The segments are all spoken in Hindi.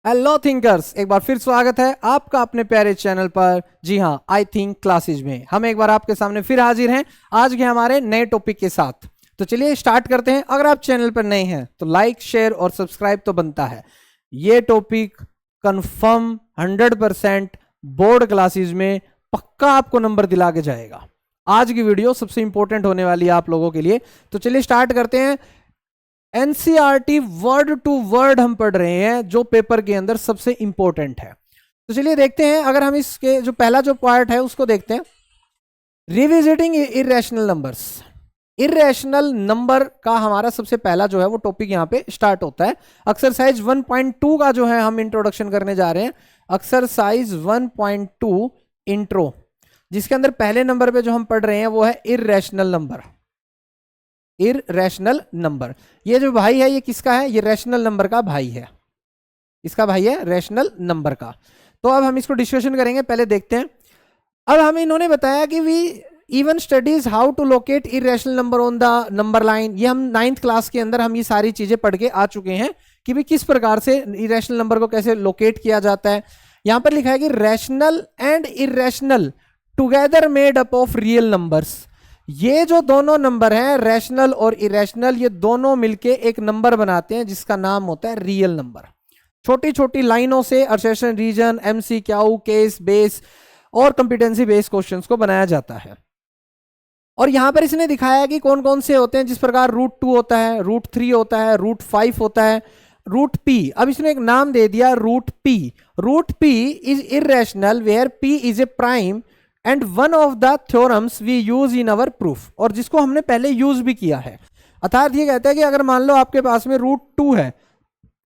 हेलो थिंकर्स, एक बार फिर स्वागत है आपका अपने प्यारे चैनल पर। जी हाँ, आई थिंक क्लासेज में हम एक बार आपके सामने फिर हाजिर हैं आज के हमारे नए टॉपिक के साथ। तो चलिए स्टार्ट करते हैं। अगर आप चैनल पर नए हैं तो लाइक, शेयर और सब्सक्राइब तो बनता है। ये टॉपिक कंफर्म 100% बोर्ड क्लासेज में पक्का आपको नंबर दिला के जाएगा। आज की वीडियो सबसे इंपॉर्टेंट होने वाली है आप लोगों के लिए। तो चलिए स्टार्ट करते हैं। एनसीईआरटी वर्ड टू वर्ड हम पढ़ रहे हैं जो पेपर के अंदर सबसे इंपॉर्टेंट है। तो चलिए देखते हैं। अगर हम इसके जो पहला जो पार्ट है उसको देखते हैं, revisiting irrational numbers. Irrational number का हमारा सबसे पहला जो है वो टॉपिक यहां पे स्टार्ट होता है। एक्सरसाइज 1.2 का जो है हम इंट्रोडक्शन करने जा रहे हैं। एक्सरसाइज 1.2 इंट्रो, जिसके अंदर पहले नंबर पे जो हम पढ़ रहे हैं वो है इरेशनल नंबर। इरेशनल नंबर, ये जो भाई है ये किसका है? ये रैशनल नंबर का भाई है। इसका भाई है रैशनल नंबर का। तो अब हम इसको डिस्कशन करेंगे। पहले देखते हैं। अब हमें इन्होंने बताया कि we even studies how to locate irrational number on the number line. ये हम 9th क्लास के अंदर हम ये सारी चीजें पढ़ के आ चुके हैं कि भाई किस प्रकार से इरेशनल नंबर को कैसे लोकेट किया जाता है। यहां पर लिखा है कि rational and irrational together made up of real numbers. ये जो दोनों नंबर हैं रैशनल और इरेशनल, ये दोनों मिलके एक नंबर बनाते हैं जिसका नाम होता है रियल नंबर। छोटी छोटी लाइनों से assertion, reason, MCQ, case base और कॉम्पिटेंसी बेस्ड क्वेश्चंस को बनाया जाता है। और यहां पर इसने दिखाया कि कौन कौन से होते हैं, जिस प्रकार √2 होता है, √3 होता है, √5 होता है, √p। अब इसने एक नाम दे दिया √p। √p is irrational where p is a prime and one of the theorems we use in our proof. और जिसको हमने पहले यूज भी किया है। अर्थात ये कहता है कि अगर मान लो आपके पास में √2 है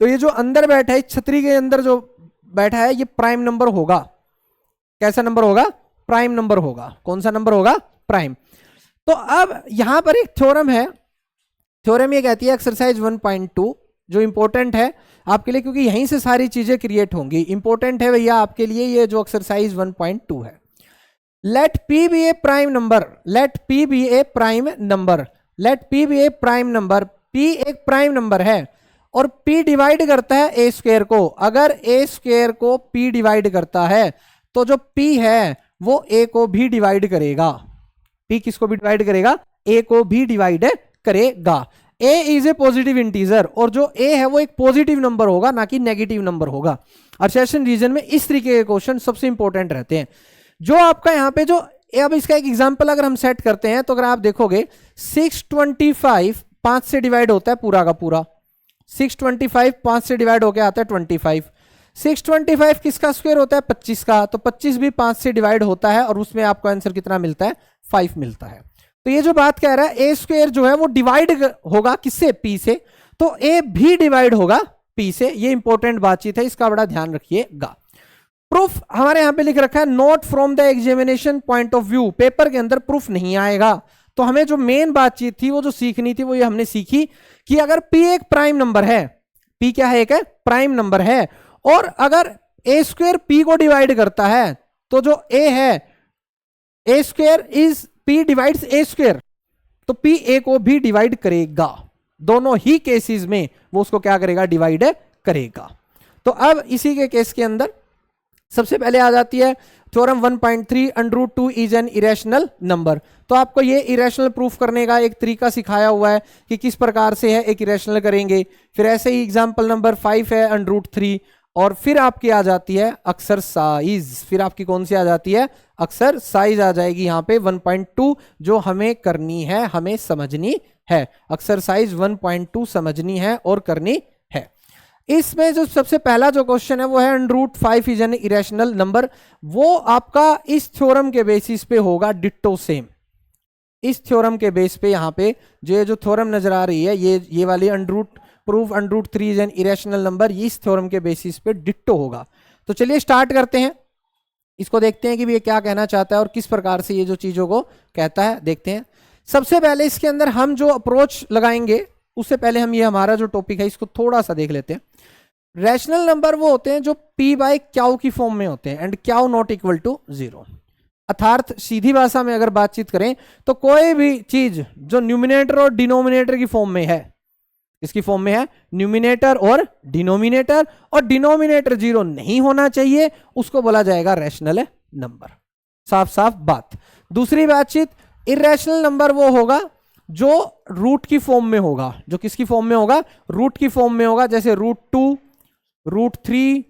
तो ये जो अंदर बैठा है, छतरी के अंदर जो बैठा है, ये प्राइम नंबर होगा। कैसा नंबर होगा? प्राइम नंबर होगा। कौन सा नंबर होगा? प्राइम। तो अब यहां पर एक थ्योरम है। थ्योरम ये कहती है एक्सरसाइज 1.2 जो इंपॉर्टेंट है आपके लिए, क्योंकि यहीं से सारी चीजें क्रिएट होंगी। इंपॉर्टेंट है भैया आपके लिए ये जो एक्सरसाइज 1.2 है। Let P be a prime number. Let P be a prime number. Let P be a prime number. P एक प्राइम नंबर है और P डिवाइड करता है a स्क्वायर को। अगर a स्क्वायर को P डिवाइड करता है तो जो P है वो a को भी डिवाइड करेगा। P किसको भी डिवाइड करेगा? a को भी डिवाइड करेगा। a is a positive integer और जो a है वो एक पॉजिटिव नंबर होगा, ना कि नेगेटिव नंबर होगा। असर्शन रीजन में इस तरीके के क्वेश्चन सबसे इंपॉर्टेंट रहते हैं। जो आपका यहाँ पे जो अब इसका एक एग्जांपल अगर हम सेट करते हैं तो अगर आप देखोगे 625 5 से डिवाइड होता है पूरा का पूरा। 625 5 से डिवाइड होके आता है 25। 625 किसका स्क्वायर होता है? 25 का। तो 25 भी 5 से डिवाइड होता है और उसमें आपको आंसर कितना मिलता है? 5 मिलता है। तो ये जो बात कह रहा है a स्क्वायर जो है वो डिवाइड होगा किससे? p से। तो a भी डिवाइड होगा p से। ये इंपॉर्टेंट बातचीत है, इसका बड़ा ध्यान रखिएगा। प्रूफ हमारे यहां पे लिख रखा है note from the examination point of view. Paper के अंदर प्रूफ नहीं आएगा। तो हमें जो मेन बातचीत थी वो जो सीखनी थी वो ये हमने सीखी कि अगर p एक प्राइम नंबर है, p क्या है? एक प्राइम नंबर है, और अगर a स्क्वायर p को डिवाइड करता है तो जो a है, a square is p divides a square, तो p a को भी डिवाइड करेगा। दोनों ही केसेस में वो उसको क्या करेगा? डिवाइड करेगा। तो अब इसी के केस के अंदर सबसे पहले आ जाती है theorem 1.3 √2 is an irrational number. तो आपको ये इरेशनल प्रूफ करने का एक तरीका सिखाया हुआ है कि किस प्रकार से है एक इरेशनल करेंगे। फिर ऐसे ही एग्जांपल नंबर 5 है √3, और फिर आपकी आ जाती है एक्सरसाइज। फिर आपकी कौन सी आ जाती है? एक्सरसाइज आ जाएगी यहां पे 1.2 जो हमें करनी है, हमें समझनी है। एक्सरसाइज 1.2 समझनी है और करनी है। इसमें जो सबसे पहला जो क्वेश्चन है वो है √5 इज एन इरेशनल नंबर। वो आपका इस थ्योरम के बेसिस पे होगा डिट्टो सेम। इस थ्योरम के बेस पे यहाँ पे जो थ्योरम नजर आ रही है ये वाली proof √3 is an irrational number, ये इस थ्योरम के बेसिस पे डिट्टो होगा। तो चलिए स्टार्ट करते हैं। इसको देखते हैं कि ये क्या कहना चाहता है और किस प्रकार से ये जो चीजों को कहता है देखते हैं। सबसे पहले इसके अंदर हम जो अप्रोच लगाएंगे उससे पहले हम ये हमारा जो टॉपिक है इसको थोड़ा सा देख लेते हैं। रैशनल नंबर वो होते हैं जो p बाय क्यू की फॉर्म में होते हैं and q not equal to 0। अर्थात सीधी भाषा में अगर बातचीत करें तो कोई भी चीज जो न्यूमिनेटर और डिनोमिनेटर की फॉर्म में है, इसकी फॉर्म में है न्यूमिनेटर और डिनोमिनेटर, और डिनोमिनेटर 0 नहीं होना चाहिए, उसको बोला जाएगा रैशनल नंबर। साफ साफ बात। दूसरी बातचीत, इरेशनल नंबर वो होगा जो रूट की फॉर्म में होगा। जो किसकी फॉर्म में होगा? रूट की फॉर्म में होगा। जैसे √2, √3,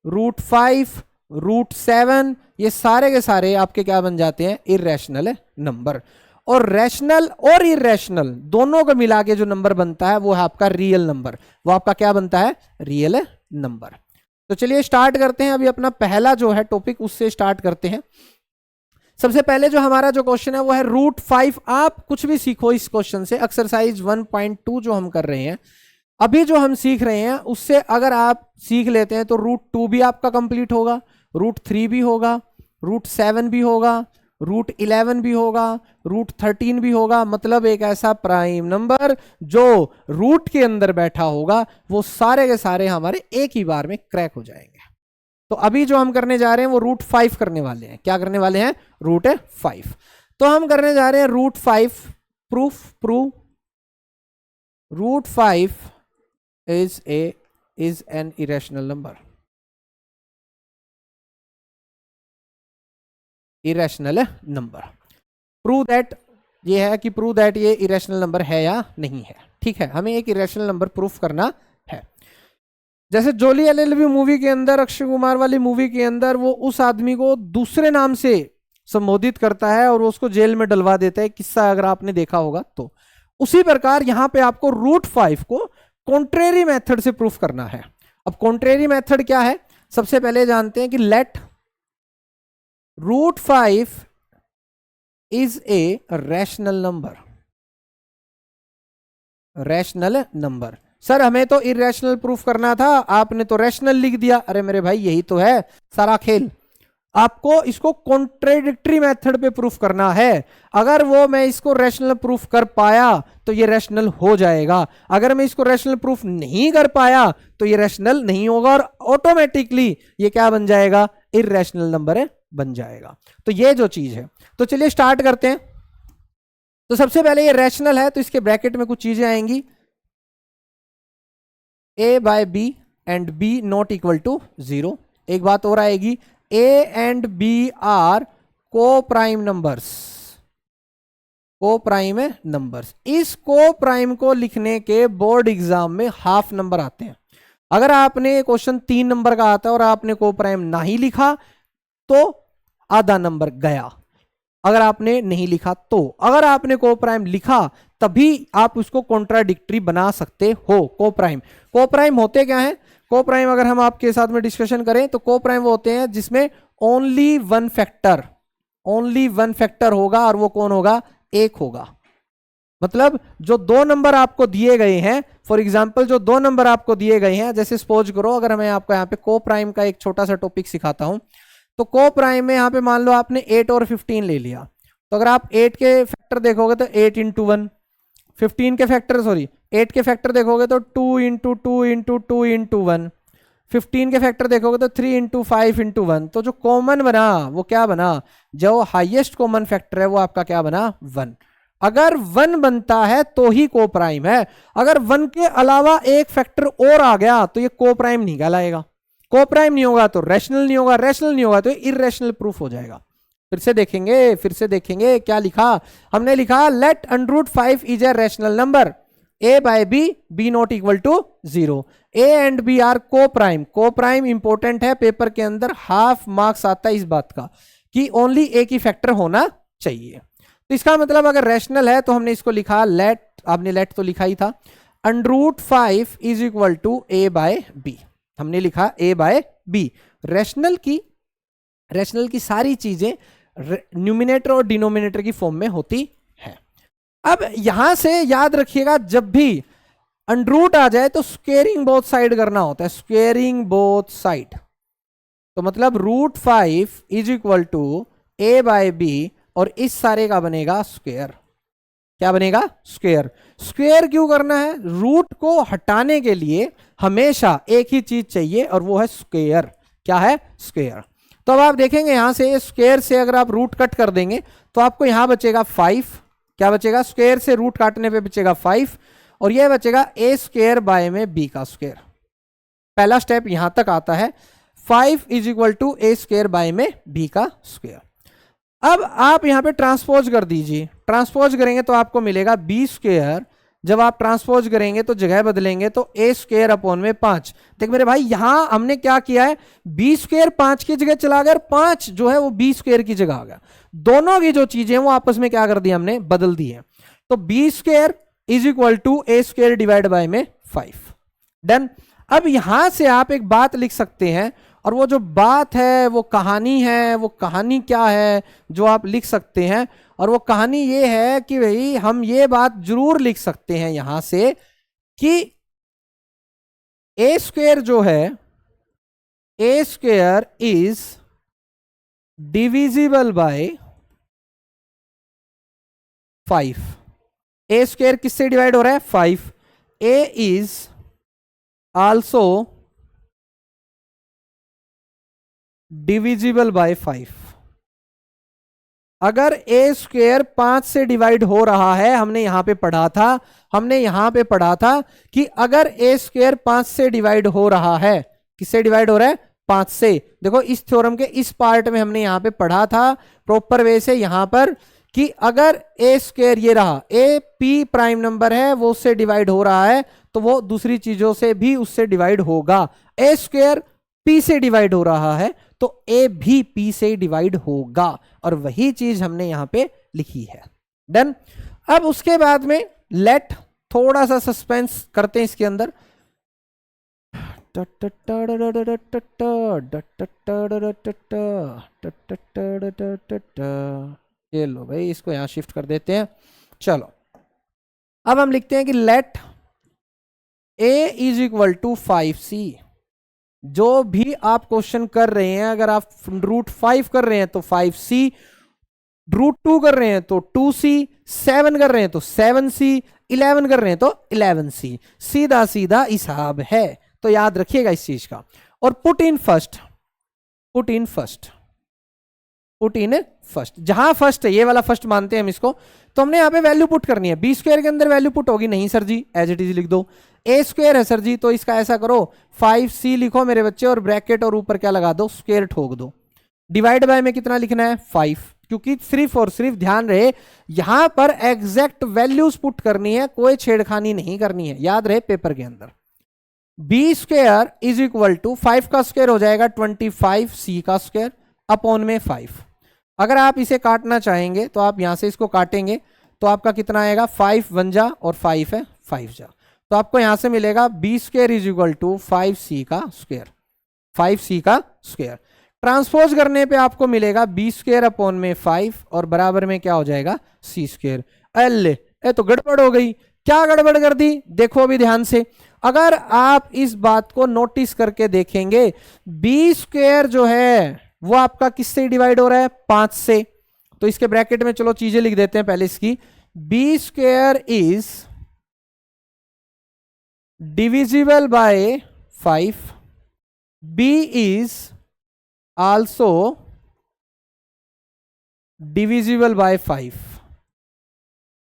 √5, √7, ये सारे के सारे आपके क्या बन जाते हैं? Irrational number. और रैशनल और इरेशनल दोनों को मिला के जो नंबर बनता है वो है आपका रियल नंबर। वो आपका क्या बनता है? Real number. तो चलिए स्टार्ट करते हैं। अभी अपना पहला जो है टॉपिक उससे स्टार्ट करते हैं। सबसे पहले जो हमारा जो क्वेश्चन है वो है √5। आप कुछ भी सीखो इस क्वेश्चन से। एक्सरसाइज 1.2 जो हम कर रहे हैं, अभी जो हम सीख रहे हैं उससे अगर आप सीख लेते हैं तो √2 भी आपका कंप्लीट होगा, √3 भी होगा, √7 भी होगा, √11 भी होगा, √13 भी होगा। मतलब एक ऐसा प्राइम नंबर जो रूट के अंदर बैठा होगा वो सारे के सारे हमारे एक ही बार में क्रैक हो जाएंगे। तो अभी जो हम करने जा रहे हैं वो √5 करने वाले हैं। क्या करने वाले हैं? √5। तो हम करने जा रहे हैं √5 proof. √5 is an irrational number। Irrational number. Prove that, ये है कि प्रूव दैट ये इरेशनल नंबर है या नहीं है। ठीक है, हमें एक इरेशनल नंबर प्रूफ करना है। जैसे जोली एलएलबी मूवी के अंदर, अक्षय कुमार वाली मूवी के अंदर, वो उस आदमी को दूसरे नाम से संबोधित करता है और वो उसको जेल में डलवा देता है। किस्सा अगर आपने देखा होगा तो उसी प्रकार यहां पे आपको √5 को कॉन्ट्रेरी मेथड से प्रूफ करना है। अब कॉन्ट्रेरी मेथड क्या है? सबसे पहले जानते हैं कि let √5 is a rational number. Rational number. Sir हमें तो इरेशनल प्रूफ करना था, आपने तो रैशनल लिख दिया। अरे मेरे भाई यही तो है सारा खेल। आपको इसको कॉन्ट्रेडिक्टरी मेथड पे प्रूफ करना है। अगर वो मैं इसको रैशनल प्रूफ कर पाया तो ये रैशनल हो जाएगा, अगर मैं इसको रैशनल प्रूफ नहीं कर पाया तो ये रैशनल नहीं होगा और ऑटोमेटिकली ये क्या बन जाएगा? इरेशनल नंबर बन जाएगा। तो ये जो चीज है, तो चलिए स्टार्ट करते हैं। तो सबसे पहले ये रैशनल है तो इसके ब्रैकेट में कुछ चीजें आएंगी, a/b and b not equal to 0। एक बात और आएगी, a एंड b आर को prime numbers. Co prime numbers. इस को प्राइम को लिखने के बोर्ड एग्जाम में हाफ नंबर आते हैं। अगर आपने क्वेश्चन 3 नंबर का आता है और आपने को प्राइम नहीं लिखा तो आधा नंबर गया, अगर आपने नहीं लिखा तो। अगर आपने को प्राइम लिखा तभी आप उसको कॉन्ट्राडिक्टरी बना सकते हो। को प्राइम होते क्या है? को प्राइम अगर हम आपके साथ में डिस्कशन करें तो को प्राइम वो होते हैं जिसमें ओनली वन फैक्टर होगा, और वो कौन होगा? 1 होगा। मतलब जो 2 नंबर आपको दिए गए हैं, फॉर एग्जाम्पल जो 2 नंबर आपको दिए गए हैं, जैसे सपोज करो अगर मैं आपको यहाँ पे को प्राइम का एक छोटा सा टॉपिक सिखाता हूं, तो को प्राइम में यहाँ पे मान लो आपने 8 और 15 ले लिया, तो अगर आप 8 के फैक्टर देखोगे तो 8 × 1, 15 के फैक्टर 8 के फैक्टर देखोगे तो 2 × 2 × 2 × 1, 15 के फैक्टर देखोगे तो 3 × 5 × 1। तो जो कॉमन बना वो क्या बना? जो हाईएस्ट कॉमन फैक्टर है वो आपका क्या बना? 1। अगर 1 बनता है तो ही को प्राइम है। अगर 1 के अलावा एक फैक्टर और आ गया तो ये को प्राइम नहीं कहलाएगा। को प्राइम नहीं होगा तो रैशनल नहीं होगा, रैशनल नहीं होगा तो इरेशनल प्रूफ हो जाएगा। फिर से देखेंगे क्या लिखा हमने। लिखा let √5 is a rational number, a/b b not equal to 0। a and b are को प्राइम इंपोर्टेंट है, पेपर के अंदर हाफ मार्क्स आता है इस बात का कि ओनली एक ही फैक्टर होना चाहिए। तो इसका मतलब अगर रैशनल है तो हमने इसको लिखा लेट, आपने लेट तो लिखा ही था, √5 इज इक्वल टू a/b। हमने लिखा a/b। रैशनल की सारी चीजें न्यूमिनेटर और डिनोमिनेटर की फॉर्म में होती है। अब यहां से याद रखिएगा, जब भी अंडरूट आ जाए तो स्क्वेयरिंग बोथ साइड करना होता है, स्क्वेयरिंग बोथ साइड। तो मतलब √5 इज इक्वल टू a/b और इस सारे का बनेगा स्क्वेयर। क्या बनेगा? स्क्वेयर। स्क्वेयर क्यों करना है? रूट को हटाने के लिए हमेशा एक ही चीज चाहिए और वो है स्क्वेयर। क्या है? स्क्वेयर। तो अब आप देखेंगे यहां से स्क्वेयर से अगर आप रूट कट कर देंगे तो आपको यहां बचेगा 5। क्या बचेगा? स्क्वेयर से रूट काटने पे बचेगा 5 और ये बचेगा ए स्क्वायर बाय में बी का स्क्वायर। पहला स्टेप यहां तक आता है, 5 is equal to a square by में बी का स्क्वायर। अब आप यहां पे ट्रांसपोज कर दीजिए, ट्रांसपोज करेंगे तो आपको मिलेगा बी स्क्वायर। जब आप ट्रांसपोज करेंगे तो जगह बदलेंगे तो ए स्क्वायर अपॉन में 5। देख मेरे भाई यहां हमने क्या किया है, बी स्क्वायर 5 की जगह चला गया, 5 जो है वो बी स्क्वायर की जगह आ गया। दोनों की जो चीजें हैं वो आपस में क्या कर दी हमने, बदल दी है। तो b square is equal to a square divide by में 5। डन। अब यहां से आप एक बात लिख सकते हैं, और वो जो बात है वो कहानी है। वो कहानी क्या है जो आप लिख सकते हैं, और वो कहानी ये है कि भाई हम ये बात जरूर लिख सकते हैं यहां से कि ए स्क्वायर जो है, A square is divisible by 5। A square किससे डिवाइड हो रहा है, 5। A is also divisible by 5। अगर ए स्क्वायर 5 से डिवाइड हो रहा है, हमने यहां पे पढ़ा था कि अगर ए स्क्वायर 5 से डिवाइड हो रहा है, किससे डिवाइड हो रहा है, 5 से। देखो इस थ्योरम के इस पार्ट में हमने यहां पे पढ़ा था प्रॉपर वे से यहां पर कि अगर ए स्क्वायर ये रहा, ए पी प्राइम नंबर है, वो उससे डिवाइड हो रहा है तो वो दूसरी चीजों से भी उससे डिवाइड होगा। ए स्क्वायर पी से डिवाइड हो रहा है तो ए भी पी से डिवाइड होगा, और वही चीज हमने यहां पे लिखी है। डन। अब उसके बाद में लेट थोड़ा सा सस्पेंस करते हैं इसके अंदर। ये लो भाई, इसको यहां शिफ्ट कर देते हैं। चलो अब हम लिखते हैं कि let a is equal to 5c। जो भी आप क्वेश्चन कर रहे हैं, अगर आप √5 कर रहे हैं तो 5c, √2 कर रहे हैं तो 2c, 7 कर रहे हैं तो 7c, 11 कर रहे हैं तो 11c। सीधा सीधा हिसाब है, तो याद रखिएगा इस चीज का। और पुट इन फर्स्ट, जहां फर्स्ट है, ये वाला फर्स्ट मानते हैं हम इसको, तो हमने यहां पे वैल्यू पुट करनी है। बी स्क्वायर के अंदर वैल्यू पुट होगी, नहीं sir ji as it is लिख दो। ए स्क्वायर है सर जी, तो इसका ऐसा करो 5c लिखो मेरे बच्चे, और ब्रैकेट और ऊपर क्या लगा दो, स्क्वायर ठोक दो। डिवाइड बाय में कितना लिखना है, 5, क्योंकि सिर्फ और सिर्फ ध्यान रहे यहां पर एग्जैक्ट वैल्यूज पुट करनी है, कोई छेड़खानी नहीं करनी है, याद रहे पेपर के अंदर। B square is equal to 5 का स्क्वायर हो जाएगा 25c का स्क्वायर अपॉन में 5। अगर आप इसे काटना चाहेंगे तो आप यहां से इसको काटेंगे तो आपका कितना आएगा, 5 1 जा और 5 है 5 जा, तो आपको यहां से मिलेगा b square is equal to 5c का स्क्वायर, 5c का स्क्वायर। ट्रांसपोज करने पे आपको मिलेगा बी स्क्वायर अपॉन में 5 और बराबर में क्या हो जाएगा, सी स्क्वायर। अल्ले ये तो गड़बड़ हो गई, क्या गड़बड़ कर दी, देखो अभी ध्यान से। अगर आप इस बात को नोटिस करके देखेंगे, बी स्क्वायर जो है वो आपका किससे डिवाइड हो रहा है, 5 से। तो इसके ब्रैकेट में चलो चीजें लिख देते हैं पहले इसकी। B square is divisible by 5, b is also divisible by 5।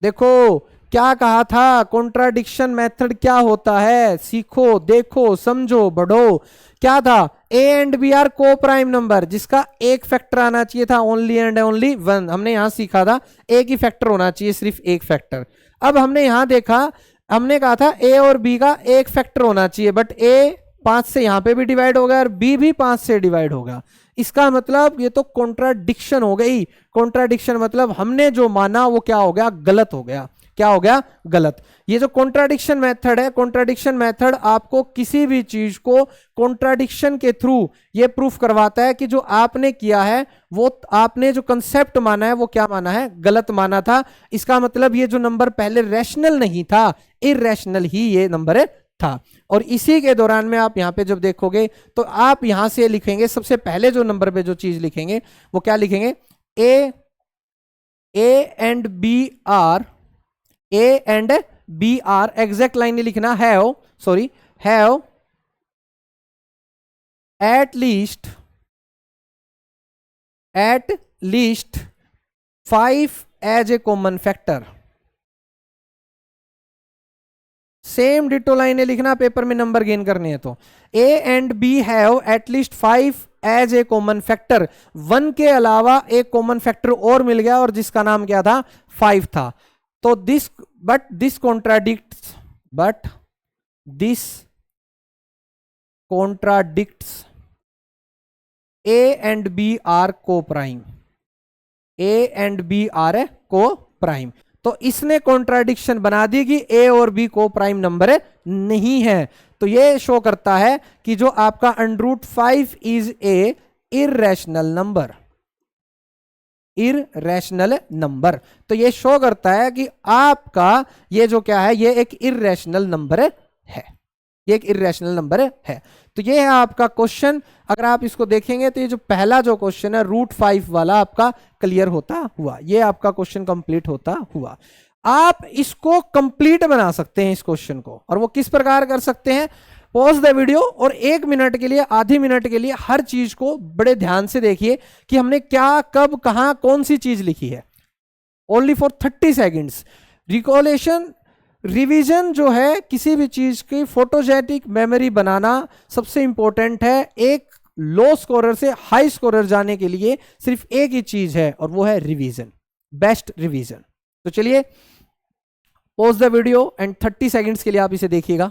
देखो क्या कहा था, कॉन्ट्राडिक्शन मेथड क्या होता है, सीखो देखो समझो बढ़ो। क्या था, ए एंड बी आर को प्राइम नंबर, जिसका एक फैक्टर आना चाहिए था, ओनली एंड ओनली वन। हमने यहां सीखा था एक ही फैक्टर होना चाहिए, सिर्फ एक फैक्टर। अब हमने यहां देखा, हमने कहा था ए और बी का एक फैक्टर होना चाहिए, बट ए 5 से यहां पे भी डिवाइड हो गया और बी भी 5 से डिवाइड होगा। इसका मतलब ये तो कॉन्ट्राडिक्शन हो गई। कॉन्ट्राडिक्शन मतलब हमने जो माना वो क्या हो गया, गलत हो गया। क्या हो गया, गलत। ये जो कॉन्ट्राडिक्शन मेथड है, कॉन्ट्राडिक्शन मेथड आपको किसी भी चीज को कॉन्ट्राडिक्शन के थ्रू ये प्रूफ करवाता है कि जो आपने किया है, वो आपने जो कंसेप्ट माना है वो क्या माना है, गलत माना था। इसका मतलब ये जो नंबर पहले रैशनल नहीं था, इरैशनल ही ये नंबर था। और इसी के दौरान में आप यहां पे जब देखोगे तो आप यहां से लिखेंगे, सबसे पहले जो नंबर पे जो चीज लिखेंगे वो क्या लिखेंगे, a and B are, a and B are, exact line नहीं लिखना, have at least 5 as a common factor. Same ditto लाइनें लिखना पेपर में नंबर गेन करने हैं तो। A and b have at least 5 as a common factor, 1 के अलावा एक कॉमन फैक्टर और मिल गया और जिसका नाम क्या था, 5 था। तो this this contradicts A and B are को prime, A and B are को प्राइम। तो इसने कॉन्ट्राडिक्शन बना दी कि ए और बी को प्राइम नंबर नहीं है। तो ये शो करता है कि जो आपका √5 is A irrational number, irrational number. तो ये शो करता है कि आपका ये जो क्या है, ये एक इर्रेशनल नंबर है, ये एक इर्रेशनल नंबर है। तो ये है आपका क्वेश्चन। अगर आप इसको देखेंगे तो ये जो पहला जो क्वेश्चन है √5 वाला आपका क्लियर होता हुआ, ये आपका क्वेश्चन कंप्लीट होता हुआ। आप इसको कंप्लीट बना सकते हैं इस क्वेश्चन को, और वो किस प्रकार कर सकते हैं, पॉज द वीडियो और 1 मिनट के लिए, आधी मिनट के लिए हर चीज को बड़े ध्यान से देखिए कि हमने क्या, कब, कहां, कौन सी चीज लिखी है। Only for 30 seconds. Recollection, revision जो है किसी भी चीज की फोटोजेनिक मेमोरी बनाना सबसे इंपॉर्टेंट है। एक लो स्कोरर से हाई स्कोरर जाने के लिए सिर्फ एक ही चीज है और वो है रिवीजन, बेस्ट रिवीजन। तो चलिए pause the video and 30 seconds के लिए आप इसे देखिएगा।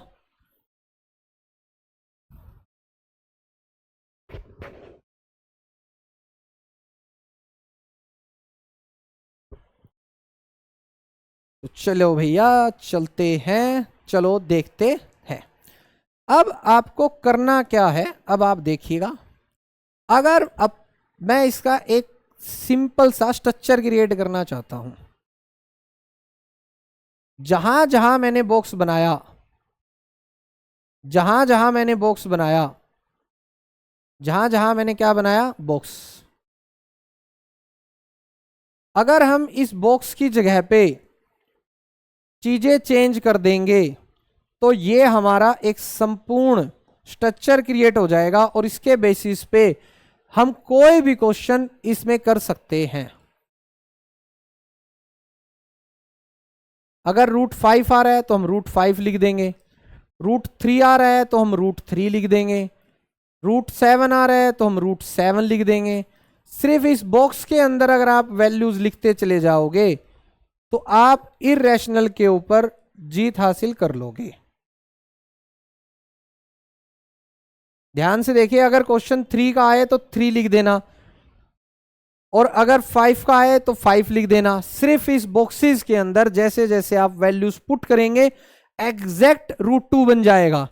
तो चलो भैया चलते हैं, चलो देखते हैं। अब आपको करना क्या है, अब आप देखिएगा। अगर अब मैं इसका एक सिंपल सा स्ट्रक्चर क्रिएट करना चाहता हूं, जहां जहां मैंने बॉक्स बनाया, जहां जहां मैंने बॉक्स बनाया, जहां जहां मैंने क्या बनाया, बॉक्स। अगर हम इस बॉक्स की जगह पे चीजें चेंज कर देंगे तो ये हमारा एक संपूर्ण स्ट्रक्चर क्रिएट हो जाएगा और इसके बेसिस पे हम कोई भी क्वेश्चन इसमें कर सकते हैं। अगर √5 आ रहा है तो हम √5 लिख देंगे, √3 आ रहा है तो हम √3 लिख देंगे, √7 आ रहा है तो हम √7 लिख देंगे। सिर्फ इस बॉक्स के अंदर अगर आप वैल्यूज लिखते चले जाओगे तो आप इर्रेशनल के ऊपर जीत हासिल कर लोगे। ध्यान से देखिए, अगर क्वेश्चन 3 का आए तो 3 लिख देना, और अगर 5 का आए तो 5 लिख देना। सिर्फ इस बॉक्सेस के अंदर जैसे जैसे आप वैल्यूज पुट करेंगे एग्जैक्ट √2 बन जाएगा।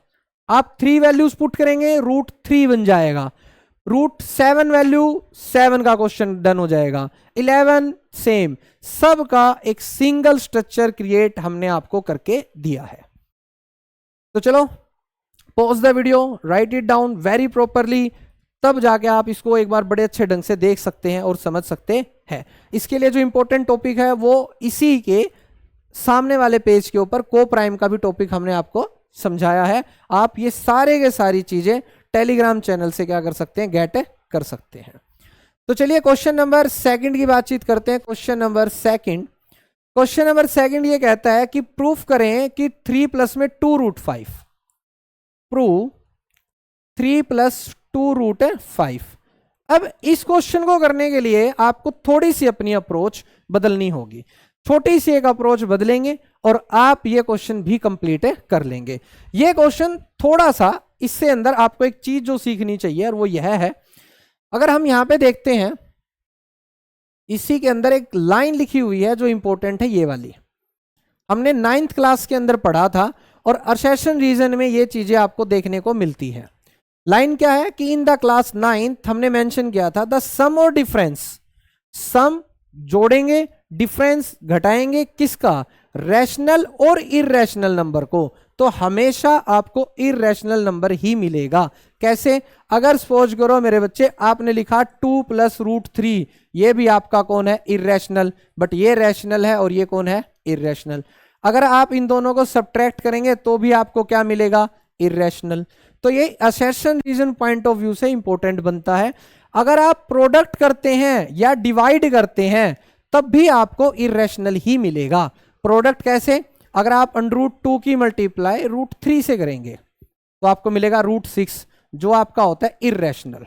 आप 3 वैल्यूज पुट करेंगे √3 बन जाएगा। √7 वैल्यू 7 का क्वेश्चन डन हो जाएगा। 11 सेम, सब का एक सिंगल स्ट्रक्चर क्रिएट हमने आपको करके दिया है। तो चलो pause the video, right it down very properly, तब जाके आप इसको एक बार बड़े अच्छे ढंग से देख सकते हैं और समझ सकते हैं। इसके लिए जो इंपॉर्टेंट टॉपिक है वो इसी के सामने वाले पेज के ऊपर को प्राइम का भी टॉपिक हमने आपको समझाया है। आप ये सारे के सारी चीजें टेलीग्राम चैनल से क्या कर सकते हैं, गेट कर सकते हैं। तो चलिए क्वेश्चन नंबर 2 की बातचीत करते हैं। क्वेश्चन नंबर 2, क्वेश्चन नंबर 2 ये कहता है कि प्रूफ करें कि 3 प्लस में 2√5, प्रूव 3 प्लस 2√5। अब इस क्वेश्चन को करने के लिए आपको थोड़ी सी अपनी अप्रोच बदलनी होगी, छोटी सी एक अप्रोच बदलेंगे और आप ये क्वेश्चन भी कंप्लीट कर लेंगे। ये क्वेश्चन थोड़ा सा, इससे अंदर आपको एक चीज जो सीखनी चाहिए और वो यह है, अगर हम यहां पे देखते हैं इसी के अंदर एक लाइन लिखी हुई है जो इंपॉर्टेंट है, ये वाली हमने 9th क्लास के अंदर पढ़ा था और असेशन रीजन में ये चीजें आपको देखने को मिलती है। लाइन क्या है कि इन द क्लास 9th हमने मेंशन किया था द सम और डिफरेंस, सम जोड़ेंगे, डिफरेंस घटाएंगे, किसका, रैशनल और इर्रेशनल नंबर को, तो हमेशा आपको इर्रेशनल नंबर ही मिलेगा। कैसे, अगर सपोज करो मेरे बच्चे आपने लिखा 2 प्लस √3, ये भी आपका कौन है, इर्रेशनल, बट ये रैशनल है और ये कौन है, इर्रेशनल। अगर आप इन दोनों को सब्ट्रैक्ट करेंगे तो भी आपको क्या मिलेगा, इर्रेशनल। तो ये असेशन रीजन पॉइंट ऑफ व्यू से इंपॉर्टेंट बनता है। अगर आप प्रोडक्ट करते हैं या डिवाइड करते हैं तब भी आपको इर्रेशनल ही मिलेगा। प्रोडक्ट कैसे, अगर आप √2 की मल्टीप्लाई √3 से करेंगे तो आपको मिलेगा √6, जो आपका होता है इर्रेशनल।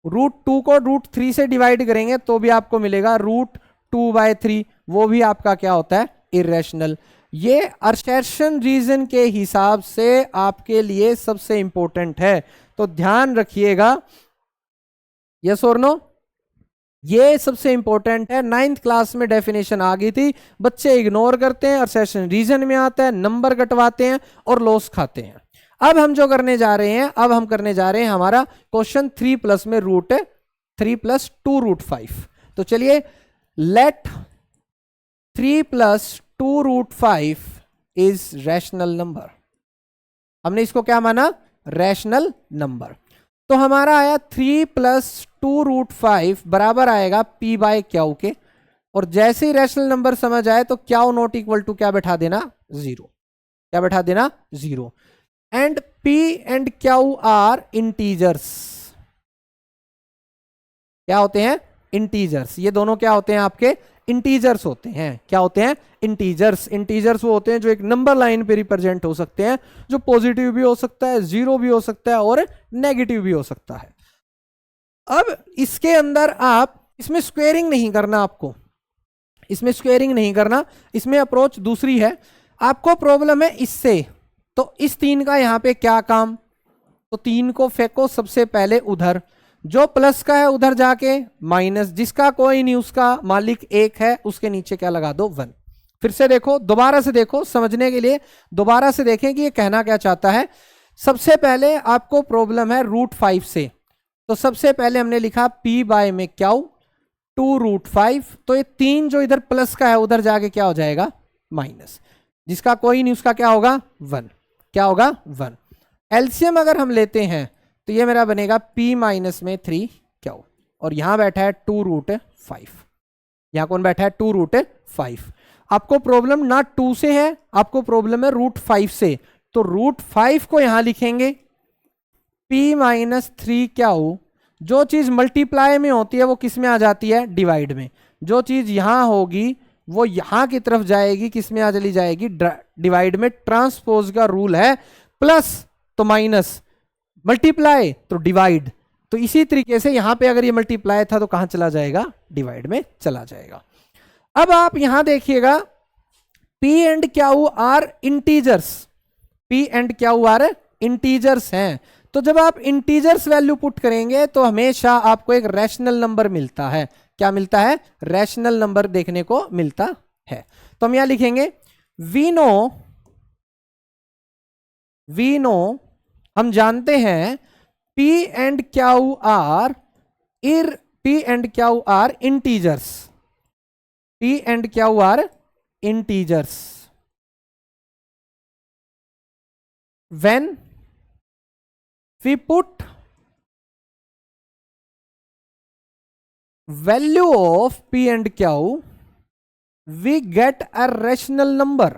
√2 को √3 से डिवाइड करेंगे तो भी आपको मिलेगा √2/3, वो भी आपका क्या होता है, इर्रेशनल। ये असर्शन रीजन के हिसाब से आपके लिए सबसे इंपॉर्टेंट है, तो ध्यान रखिएगा। यस और नो, ये सबसे इंपॉर्टेंट है। 9th क्लास में डेफिनेशन आ गई थी, बच्चे इग्नोर करते हैं, असर्शन रीजन में आता है, नंबर कटवाते हैं और लॉस खाते हैं। अब हम जो करने जा रहे हैं, अब हम करने जा रहे हैं हमारा क्वेश्चन 3+ में √3 + 2√5। तो चलिए, लेट 3 + 2√5 इज रैशनल नंबर। हमने इसको क्या माना, रैशनल नंबर। तो हमारा आया 3 + 2√5 बराबर आएगा P/Q के, और जैसे ही रैशनल नंबर समझ आए तो Q नॉट इक्वल टू क्या बैठा देना, 0। क्या बैठा देना, 0। And P and Q are integers. क्या होते हैं, इंटीजर्स। ये दोनों क्या होते हैं, आपके इंटीजर्स होते हैं। क्या होते हैं, इंटीजर्स। इंटीजर्स वो होते हैं जो एक नंबर लाइन पे रिप्रेजेंट हो सकते हैं, जो पॉजिटिव भी हो सकता है, 0 भी हो सकता है और नेगेटिव भी हो सकता है। अब इसके अंदर आप इसमें स्क्वेयरिंग नहीं करना, आपको इसमें स्क्वेयरिंग नहीं करना, इसमें अप्रोच दूसरी है। आपको प्रॉब्लम है इससे, तो इस 3 का यहां पे क्या काम, तो 3 को फेंको सबसे पहले उधर, जो प्लस का है उधर जाके माइनस, जिसका कोई नहीं उसका मालिक 1 है, उसके नीचे क्या लगा दो, 1। फिर से देखो, दोबारा से देखो, समझने के लिए दोबारा से देखें कि ये कहना क्या चाहता है। सबसे पहले आपको प्रॉब्लम है √5 से, तो सबसे पहले हमने लिखा P/Q 2√5, तो ये 3 जो इधर प्लस का है उधर जाके क्या हो जाएगा, माइनस, जिसका कोई नहीं उसका क्या होगा, 1। क्या होगा, 1। एलसीएम अगर हम लेते हैं तो ये मेरा बनेगा P- में 3Q, और यहां बैठा है 2√5। यहां कौन बैठा है, 2√5। आपको प्रॉब्लम ना 2 से है, आपको प्रॉब्लम है √5 से, तो √5 को यहां लिखेंगे। P- 3Q, जो चीज मल्टीप्लाई में होती है वो किस में आ जाती है, डिवाइड में। जो चीज यहां होगी वो यहां की तरफ जाएगी, किस में आ चली जाएगी, डिवाइड में। ट्रांसपोज का रूल है, प्लस तो माइनस, मल्टीप्लाई तो डिवाइड। तो इसी तरीके से यहां पे अगर ये मल्टीप्लाई था तो कहां चला जाएगा, डिवाइड में चला जाएगा। अब आप यहां देखिएगा, P and Q are integers, P and Q are integers हैं। तो जब आप इंटीजर्स वैल्यू पुट करेंगे तो हमेशा आपको एक रैशनल नंबर मिलता है। क्या मिलता है, रैशनल नंबर देखने को मिलता है। तो हम यहां लिखेंगे, वी नो, हम जानते हैं P and Q are integers. P and Q are integers when we put value of P and Q we get a rational number।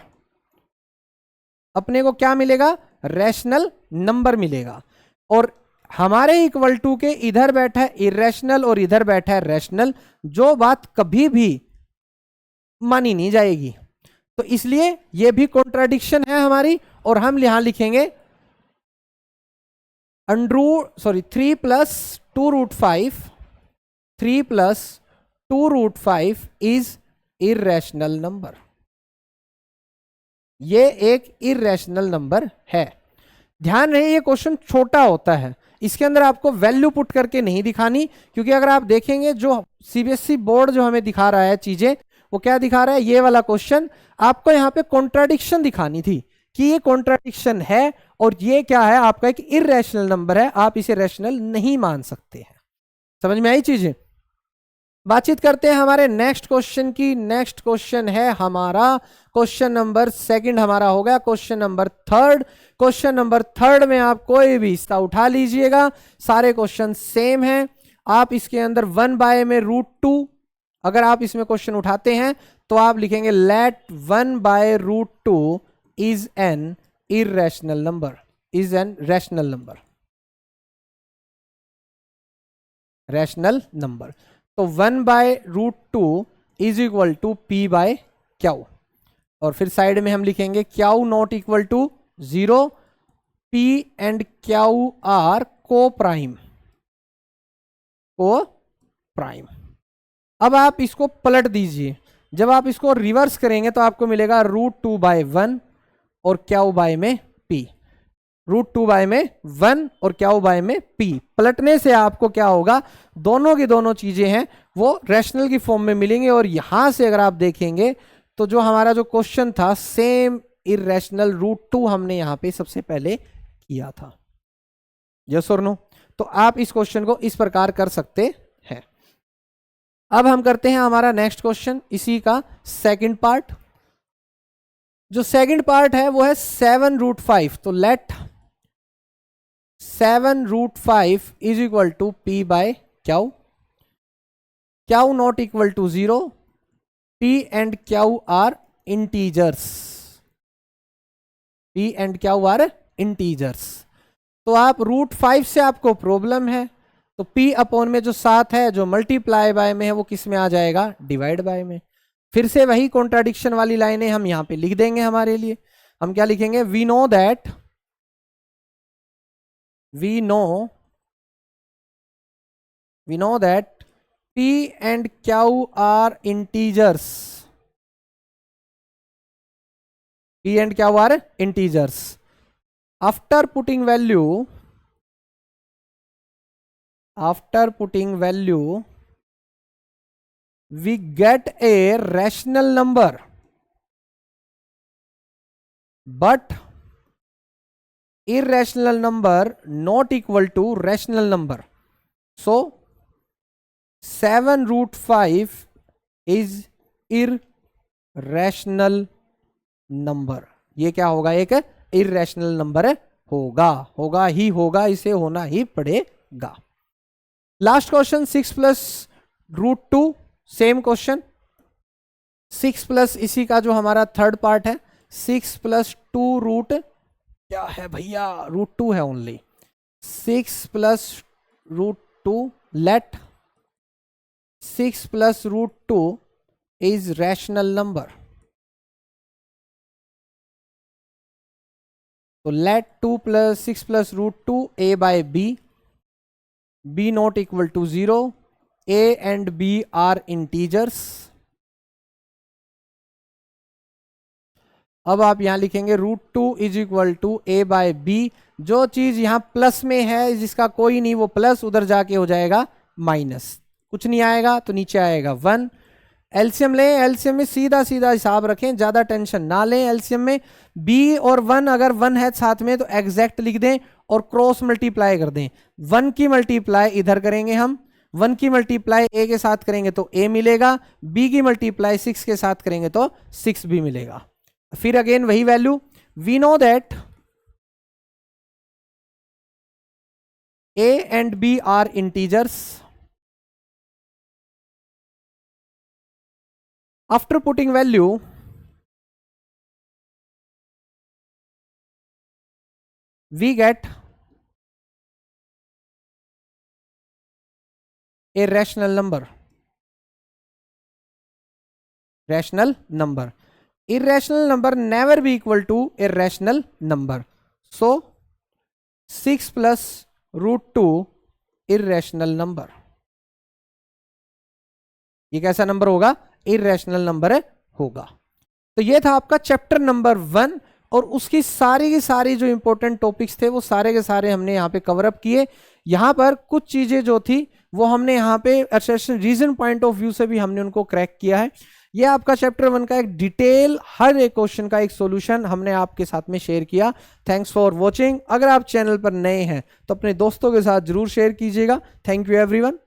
अपने को क्या मिलेगा, रैशनल नंबर मिलेगा। और हमारे इक्वल टू के इधर बैठा है इरेशनल और इधर बैठा है रैशनल, जो बात कभी भी मानी नहीं जाएगी। तो इसलिए यह भी कॉन्ट्राडिक्शन है हमारी, और हम यहां लिखेंगे 3 + 2√5, 3 + 2√5 इज इरेशनल नंबर। ये एक इरेशनल नंबर है। ध्यान रहे, ये क्वेश्चन छोटा होता है, इसके अंदर आपको वैल्यू पुट करके नहीं दिखानी, क्योंकि अगर आप देखेंगे जो सीबीएसई बोर्ड जो हमें दिखा रहा है चीजें, वो क्या दिखा रहा है, ये वाला क्वेश्चन आपको यहाँ पे कॉन्ट्राडिक्शन दिखानी थी कि ये कॉन्ट्राडिक्शन है और ये क्या है, आपका एक इरेशनल नंबर है, आप इसे रैशनल नहीं मान सकते हैं। समझ में आई चीजें। बातचीत करते हैं हमारे नेक्स्ट क्वेश्चन की। नेक्स्ट क्वेश्चन है हमारा क्वेश्चन नंबर 2, हमारा हो गया क्वेश्चन नंबर 3। क्वेश्चन नंबर 3 में आप कोई भी हिस्सा उठा लीजिएगा, सारे क्वेश्चन सेम हैं। आप इसके अंदर 1 में √2, अगर आप इसमें क्वेश्चन उठाते हैं तो आप लिखेंगे let 1/√2 is an irrational number, is an rational number, rational number. तो 1/√2 इज इक्वल टू P/Q। और फिर साइड में हम लिखेंगे q not equal to 0, P and q are को प्राइम। अब आप इसको पलट दीजिए, जब आप इसको रिवर्स करेंगे तो आपको मिलेगा √2/1 और क्याउ बाय में p, √2 में 1 और क्याउ बाय में p। पलटने से आपको क्या होगा, दोनों की दोनों चीजें हैं वो रैशनल की फॉर्म में मिलेंगे। और यहां से अगर आप देखेंगे तो जो हमारा जो क्वेश्चन था सेम इरेशनल √2 हमने यहां पे सबसे पहले किया था। यस और नो? तो आप इस क्वेश्चन को इस प्रकार कर सकते हैं। अब हम करते हैं हमारा नेक्स्ट क्वेश्चन, इसी का सेकंड पार्ट। जो सेकंड पार्ट है वो है 7√5। तो let 7√5 is equal to p by q, q not equal to 0, p and q are integers, p and q are integers. तो आप √5 से आपको प्रॉब्लम है, तो p अपॉन में जो 7 है जो मल्टीप्लाई बाय में है वो किस में आ जाएगा, डिवाइड बाय में। फिर से वही कॉन्ट्राडिक्शन वाली लाइनें हम यहां पे लिख देंगे हमारे लिए। हम क्या लिखेंगे, we know that p and q are integers, p and q are integers. After putting value, we get a rational number, but irrational number not equal to rational number. So 7√5 is irrational number. ये क्या होगा, एक irrational number होगा ही होगा, इसे होना ही पड़ेगा। Last question 6 + √2, same question 6 plus इसी का जो हमारा थर्ड पार्ट है 6 + 2 रूट क्या है भैया, √2 है only. 6 + √2, late 6 + √2 is rational number. तो let 6 + √2 a by b, b not equal to 0, a and b are integers. अब आप यहां लिखेंगे √2 is equal to a by b। जो चीज यहां प्लस में है जिसका कोई नहीं वो प्लस, उधर जाके हो जाएगा माइनस, कुछ नहीं आएगा तो नीचे आएगा 1। एलसीएम लें, एलसीएम में सीधा सीधा हिसाब रखें, ज्यादा टेंशन ना लें। एलसीएम में b और 1 अगर 1 है साथ में तो एग्जैक्ट लिख दें और क्रॉस मल्टीप्लाई कर दें। 1 की मल्टीप्लाई इधर करेंगे हम, 1 की मल्टीप्लाई a के साथ करेंगे तो a मिलेगा, b की मल्टीप्लाई 6 के साथ करेंगे तो 6 भी मिलेगा। फिर अगेन वही value, we know that a and b are integers. After putting value, we get a rational number. Rational number. Irrational number never be equal to a rational number. So 6 + √2 irrational number. ये कैसा नंबर होगा, इरेशनल नंबर होगा। तो ये था आपका चैप्टर नंबर 1 और उसकी सारी की सारी जो इंपॉर्टेंट टॉपिक्स थे वो सारे के सारे हमने यहाँ पे कवर अप किए। यहाँ पर कुछ चीजें जो थी वो हमने यहाँ पे रीजन पॉइंट ऑफ व्यू से भी हमने उनको क्रैक किया है। ये आपका चैप्टर 1 का एक डिटेल, हर एक क्वेश्चन का एक सॉल्यूशन हमने आपके साथ में शेयर किया। Thanks for watching. अगर आप चैनल पर नए हैं तो अपने दोस्तों के साथ जरूर शेयर कीजिएगा। Thank you everyone.